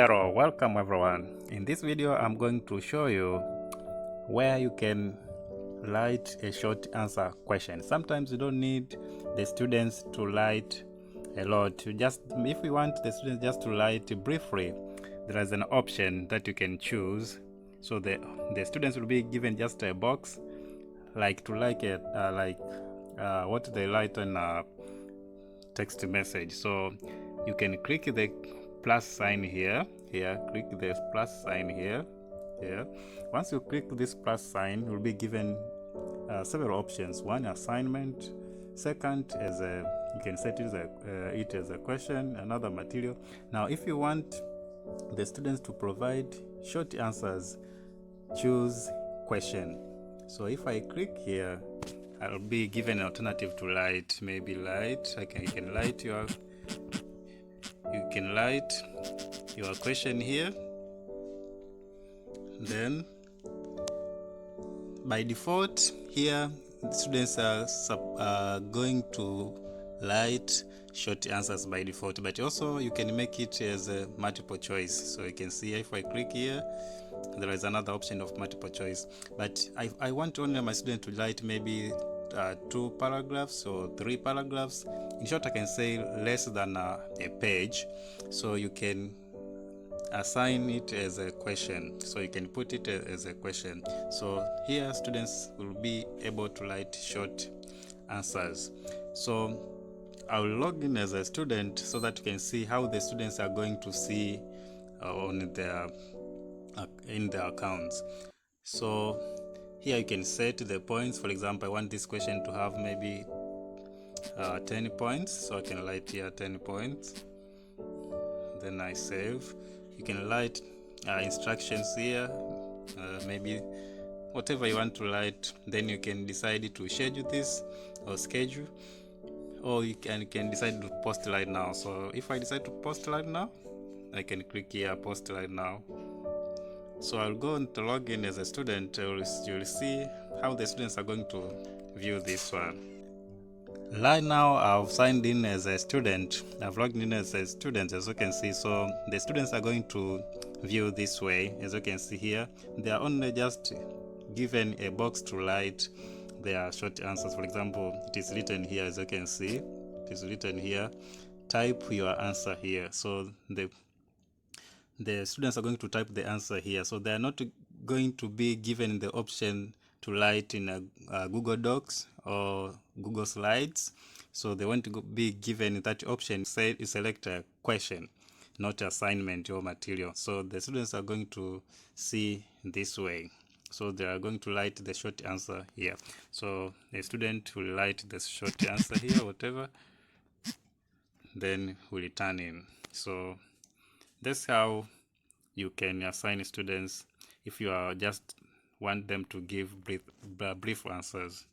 Hello, welcome everyone. In this video I'm going to show you where you can write a short answer question. Sometimes you don't need the students to write a lot. If we want the students just to write briefly, there is an option that you can choose. So the students will be given just a box like to what they write on a text message. So you can click the plus sign here, click the plus sign here. Once you click this plus sign, you'll be given several options. One, assignment. Second, you can set it as a question, another material. Now if you want the students to provide short answers, choose question. So if I click here, I'll be given an alternative to write. Maybe write. You can write your question here. Then by default here, students are going to write short answers by default, but also you can make it as a multiple choice. So you can see if I click here, there is another option of multiple choice, but I want only my student to write maybe 2 paragraphs or 3 paragraphs. In short, I can say less than a page. So you can assign it as a question, so you can put it as a question. So here students will be able to write short answers. So I will log in as a student so that you can see how the students are going to see on their in their accounts. So here you can set the points. For example, I want this question to have maybe 10 points, so I can write here 10 points. Then I save. You can write instructions here, maybe whatever you want to write. Then you can decide to schedule this or schedule, or you can decide to post right now. So if I decide to post right now, I can click here post right now. So I'll go to log in as a student. You'll see how the students are going to view this one. Right now I've signed in as a student. I've logged in as a student, as you can see. So the students are going to view this way. As you can see here, they are only just given a box to write their short answers. For example, it is written here, as you can see. It is written here, type your answer here. So the students are going to type the answer here. So they are not going to be given the option to write in a Google Docs or Google Slides. So they want to be given that option. Say select a question, not assignment or material. So the students are going to see this way. So they are going to write the short answer here. So the student will write the short answer here, whatever, then will return in. So that's how you can assign students if you are just want them to give brief answers.